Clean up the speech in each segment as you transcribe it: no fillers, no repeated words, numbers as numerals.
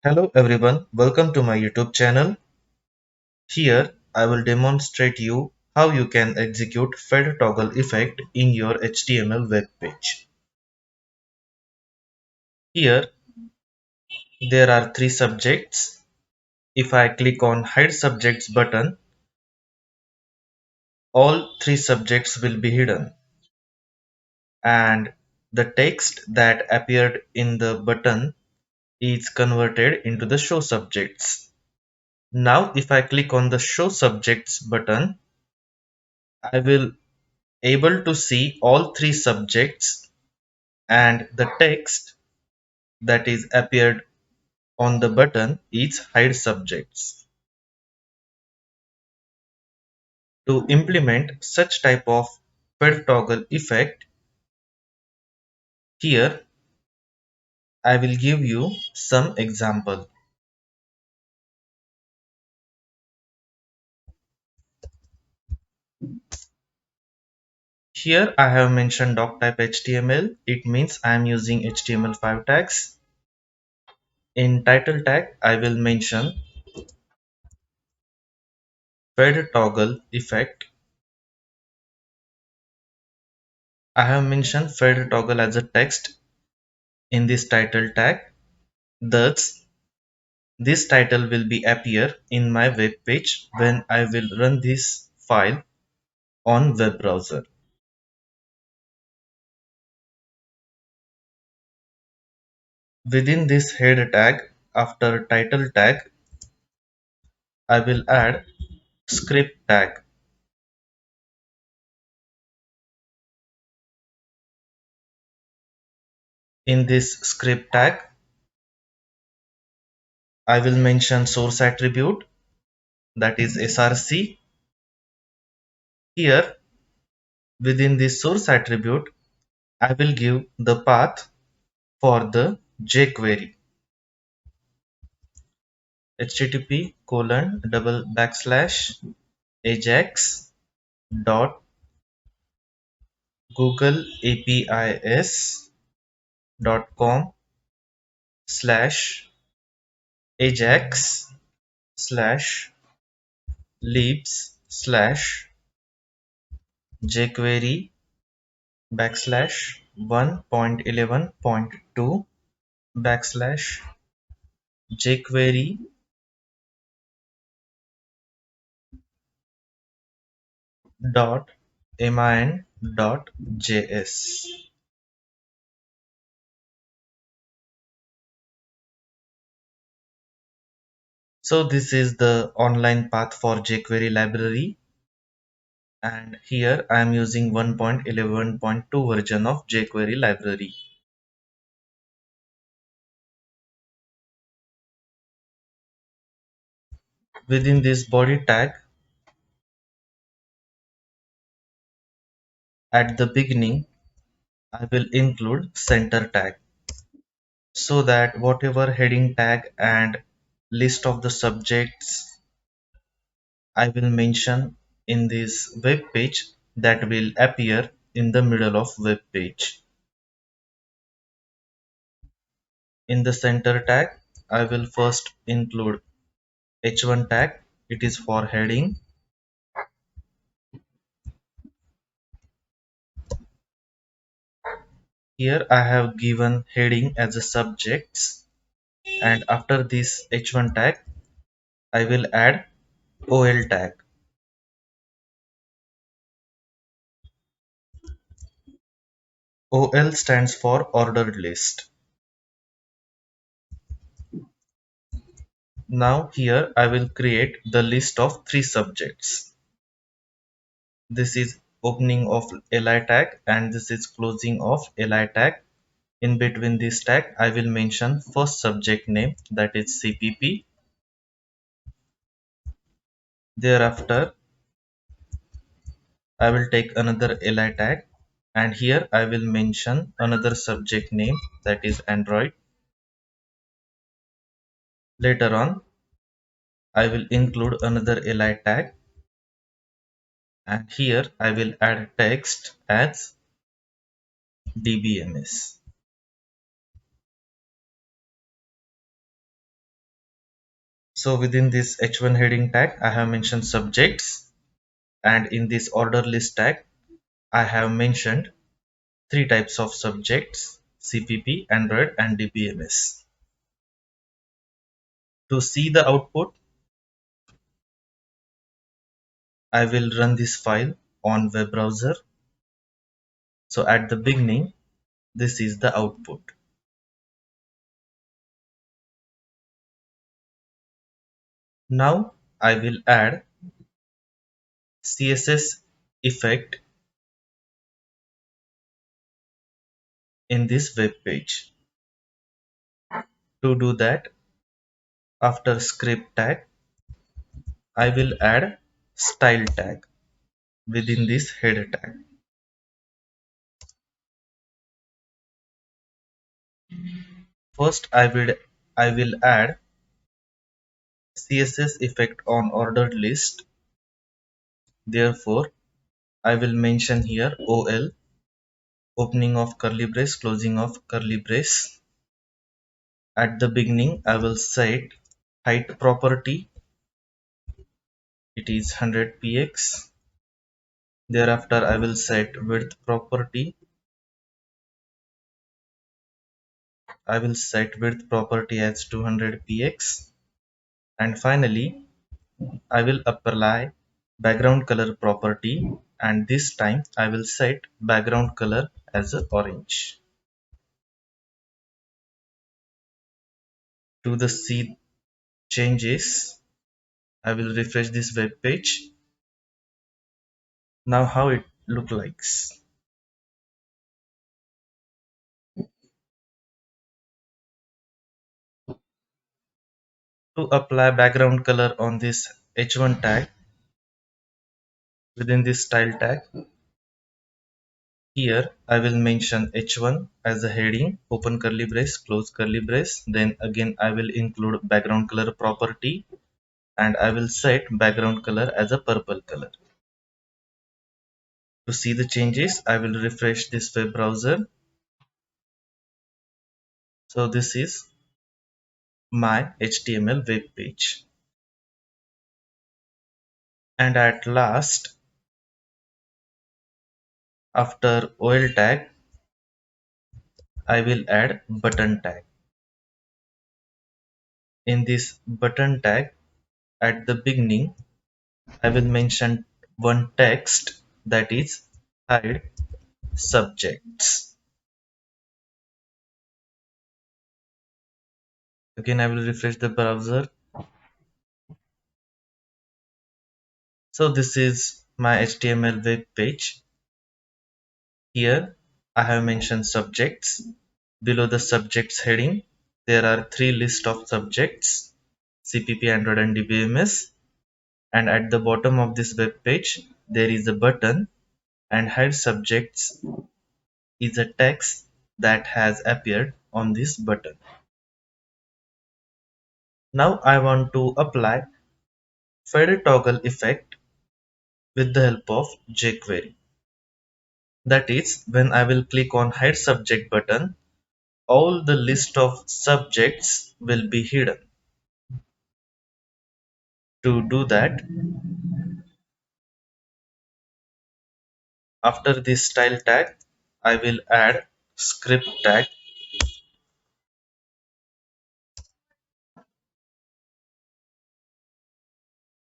Hello everyone, welcome to my YouTube channel. Here I will demonstrate you how you can execute fed toggle effect in your HTML web page. Here there are three subjects. If I click on hide subjects button, all three subjects will be hidden and the text that appeared in the button is converted into the show subjects. Now if I click on the show subjects button, I will able to see all three subjects and the text that is appeared on the button is hide subjects. To implement such type of fed toggle effect, here I will give you some example. Here I have mentioned doc type HTML. It means I am using HTML5 tags. In title tag I will mention fed toggle effect. I have mentioned fed toggle as a text in this title tag. Thus this title will be appear in my web page when I will run this file on web browser. Within this head tag, after title tag, I will add script tag. In this script tag, I will mention source attribute, that is src. Here within this source attribute, I will give the path for the jQuery. http colon double backslash ajax dot googleapis.com slash ajax slash libs slash jQuery backslash 1.11.2 backslash jQuery dot min dot js. So this is the online path for jQuery library, and here I am using 1.11.2 version of jQuery library. Within this body tag, at the beginning I will include center tag, so that whatever heading tag and list of the subjects I will mention in this web page, that will appear in the middle of web page. In the center tag, I will first include h1 tag, it is for heading. Here I have given heading as a subjects, and after this h1 tag I will add ol tag. ol stands for ordered list. Now here I will create the list of three subjects. This is opening of li tag and this is closing of li tag. In between this tag I will mention first subject name, that is CPP. Thereafter I will take another li tag, and here I will mention another subject name, that is Android. Later on I will include another li tag, and here I will add text as DBMS. So within this H1 heading tag, I have mentioned subjects, and in this order list tag, I have mentioned three types of subjects: CPP, Android, and DBMS. To see the output, I will run this file on web browser. So at the beginning, this is the output. Now I will add CSS effect in this web page. To do that, after script tag, I will add style tag within this header tag. First, I will add CSS effect on ordered list. Therefore, I will mention here OL, opening of curly brace, closing of curly brace. At the beginning, I will set height property. It is 100 px. Thereafter, I will set width property. I will set width property as 200 px. And finally, I will apply background color property, and this time I will set background color as a orange. To the see changes, I will refresh this web page. Now how it look likes. To apply background color on this H1 tag, within this style tag, here I will mention H1 as a heading, open curly brace, close curly brace. Then again I will include background color property, and I will set background color as a purple color. To see the changes, I will refresh this web browser. So this is my HTML web page. And at last, after OL tag, I will add button tag. In this button tag, at the beginning, I will mention one text, that is hide subjects. Again, I will refresh the browser. So this is my HTML web page. Here I have mentioned subjects. Below the subjects heading, there are three lists of subjects: CPP, Android, and DBMS. And at the bottom of this web page, there is a button, and hide subjects is a text that has appeared on this button. Now I want to apply fade toggle effect with the help of jQuery. That is, when I will click on hide subject button, all the list of subjects will be hidden. To do that, after this style tag, I will add script tag.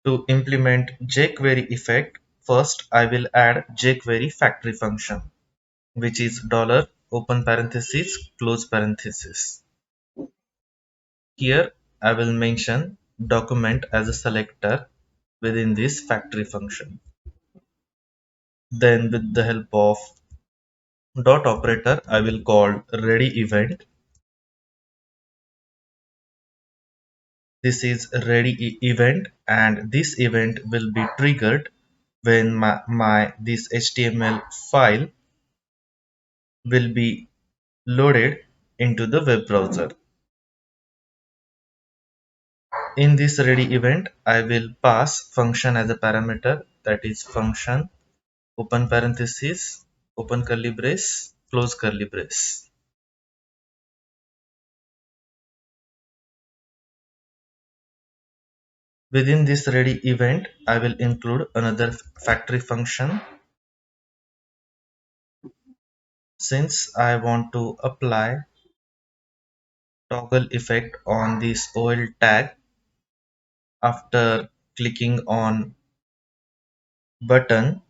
To implement jQuery effect, first I will add jQuery factory function, which is dollar open parenthesis close parenthesis. Here I will mention document as a selector within this factory function. Then with the help of dot operator, I will call ready event. This is a ready event, and this event will be triggered when this HTML file will be loaded into the web browser. In this ready event, I will pass function as a parameter, that is function open parenthesis open curly brace close curly brace. Within this ready event, I will include another factory function since I want to apply toggle effect on this OL tag after clicking on button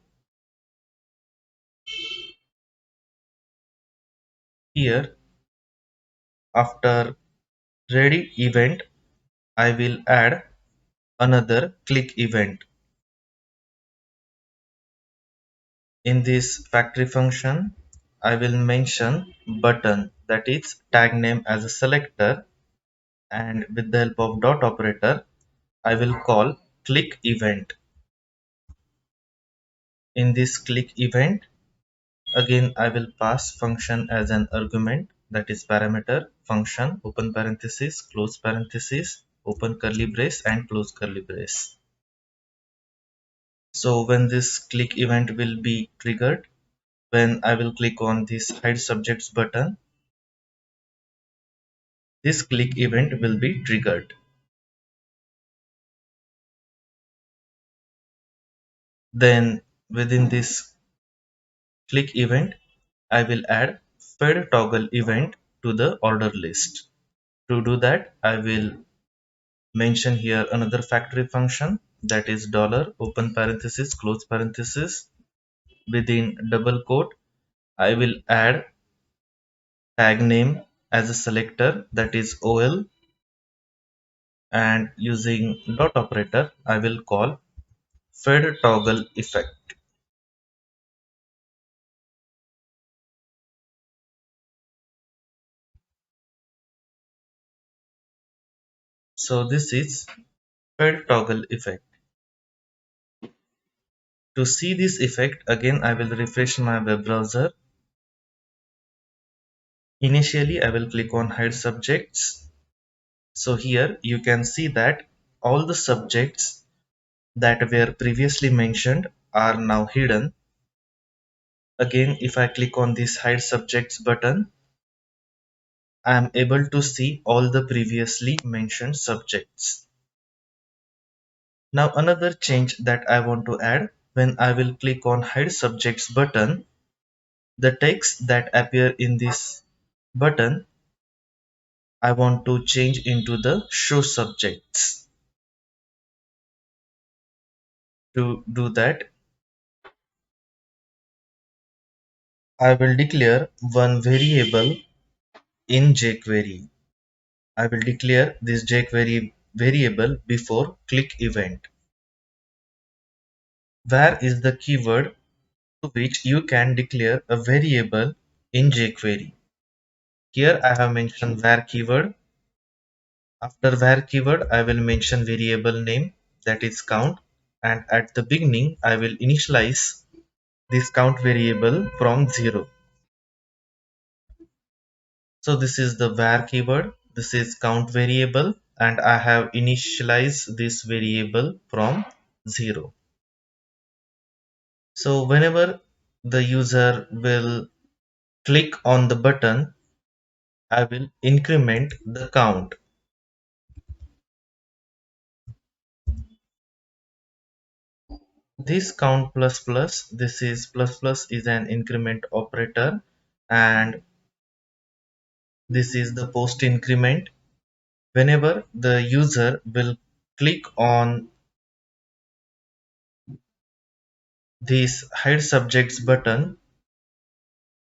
here. After ready event, I will add another click event. In this factory function, I will mention button, that is tag name, as a selector, and with the help of dot operator I will call click event. In this click event, again I will pass function as an argument, that is parameter function open parenthesis close parenthesis open curly brace and close curly brace. So when this click event will be triggered, when I will click on this hide subjects button, this click event will be triggered. Then within this click event, I will add fed toggle event to the order list. To do that, I will mention here another factory function, that is dollar open parenthesis close parenthesis. Within double quote, I will add tag name as a selector, that is OL, and using dot operator I will call fed toggle effect. So this is fed toggle effect. To see this effect, again I will refresh my web browser. Initially I will click on hide subjects. So here you can see that all the subjects that were previously mentioned are now hidden. Again, if I click on this hide subjects button, I am able to see all the previously mentioned subjects. Now another change that I want to add, when I will click on hide subjects button, the text that appear in this button I want to change into the show subjects. To do that, I will declare one variable in jQuery. I will declare this jQuery variable before click event. Where is the keyword to which you can declare a variable in jQuery? Here I have mentioned var keyword. After var keyword, I will mention variable name, that is count, and at the beginning I will initialize this count variable from 0. So this is the var keyword, this is count variable, and I have initialized this variable from 0. So whenever the user will click on the button, I will increment the count. This count plus plus, this is plus plus is an increment operator, and this is the post increment. Whenever the user will click on this hide subjects button,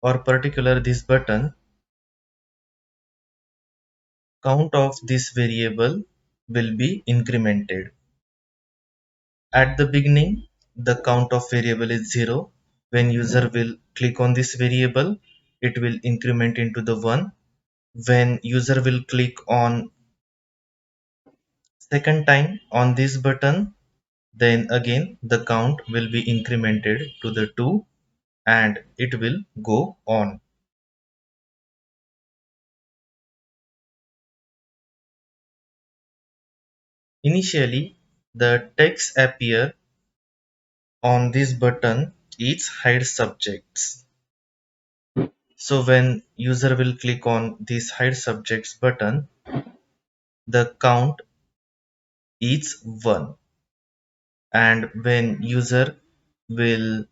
or particular this button, count of this variable will be incremented. At the beginning, the count of variable is 0. When user will click on this variable, it will increment into the 1. When user will click on second time on this button, then again the count will be incremented to the 2, and it will go on. Initially, the text appear on this button is hide subjects. So when user will click on this hide subjects button, the count is 1, and when user will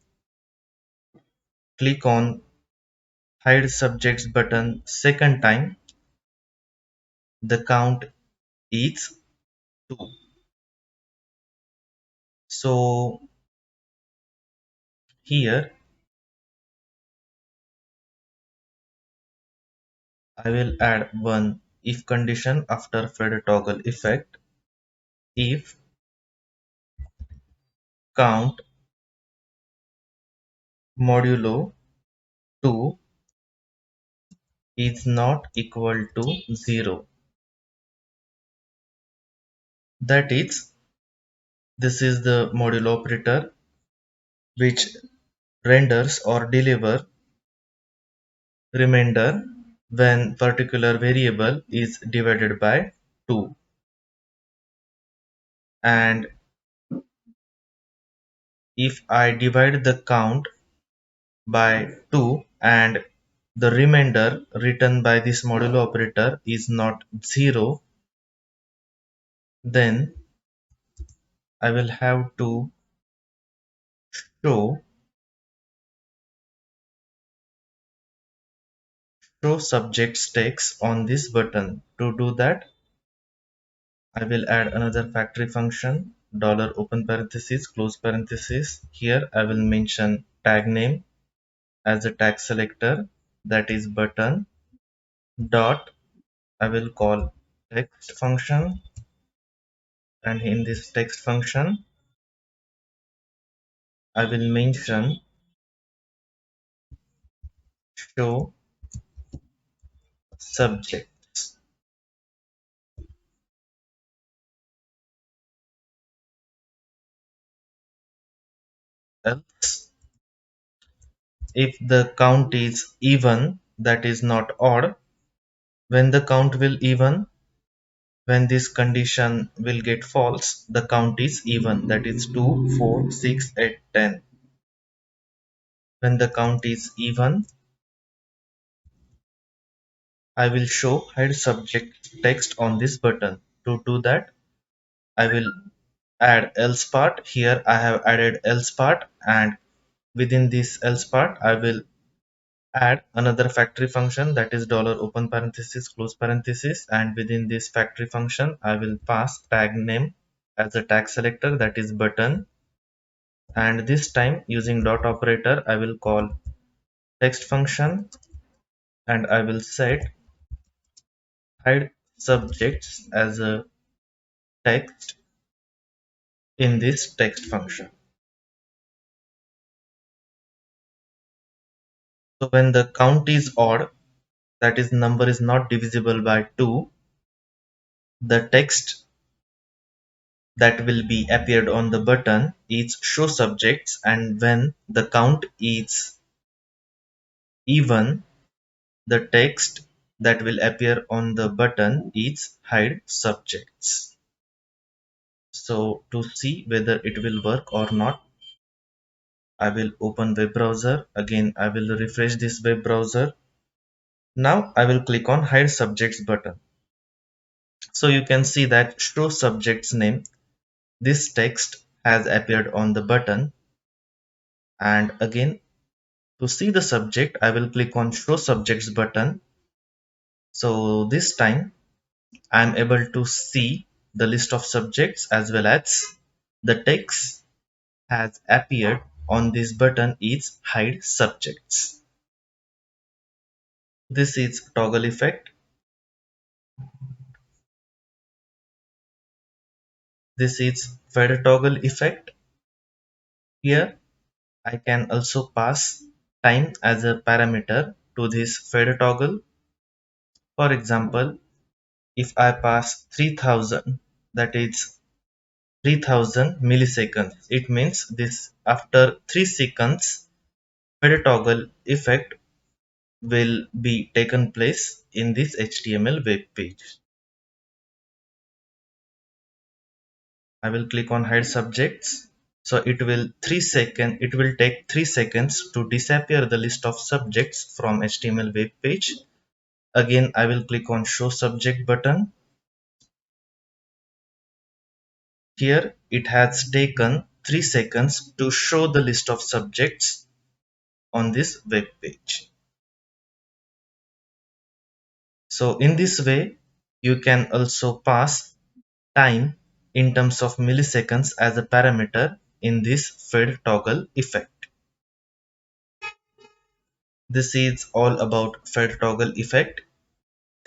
click on hide subjects button second time, the count is 2. So here I will add one if condition after fed toggle effect. If count modulo 2 is not equal to 0, that is, this is the modulo operator which renders or deliver remainder when particular variable is divided by 2, and if I divide the count by 2 and the remainder written by this modulo operator is not 0, then I will have to show subjects text on this button. To do that, I will add another factory function, dollar open parenthesis close parenthesis. Here I will mention tag name as a tag selector, that is button dot, I will call text function, and in this text function I will mention show subjects. Else, if the count is even, that is not odd, when the count will even, when this condition will get false, the count is even, that is 2, 4, 6, 8, 10. When the count is even, I will show hide subject text on this button. To do that, I will add else part. Here I have added else part, and within this else part I will add another factory function, that is dollar open parenthesis close parenthesis, and within this factory function I will pass tag name as a tag selector, that is button, and this time using dot operator I will call text function, and I will set hide subjects as a text in this text function. So when the count is odd, that is number is not divisible by 2, the text that will be appeared on the button is show subjects, and when the count is even, the text that will appear on the button is hide subjects. So to see whether it will work or not, I will open web browser. Again, I will refresh this web browser. Now I will click on hide subjects button. So you can see that show subjects name, this text has appeared on the button, and again to see the subject I will click on show subjects button. So this time I am able to see the list of subjects as well as the text has appeared on this button is hide subjects. This is toggle effect. This is fed toggle effect. Here I can also pass time as a parameter to this fed toggle. For example, if I pass 3000, that is 3000 milliseconds, it means this after 3 seconds fed toggle effect will be taken place in this HTML web page. I will click on hide subjects. So it will take 3 seconds to disappear the list of subjects from HTML web page. Again I will click on show subject button. Here it has taken 3 seconds to show the list of subjects on this web page. So in this way, you can also pass time in terms of milliseconds as a parameter in this fade toggle effect. This is all about fade toggle effect.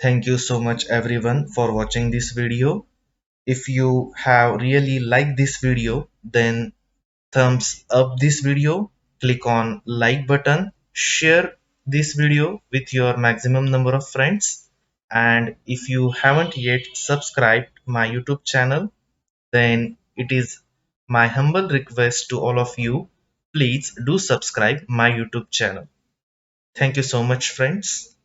Thank you so much everyone for watching this video. If you have really liked this video, then thumbs up this video, click on like button, share this video with your maximum number of friends, and if you haven't yet subscribed my YouTube channel, then it is my humble request to all of you, please do subscribe my YouTube channel. Thank you so much friends.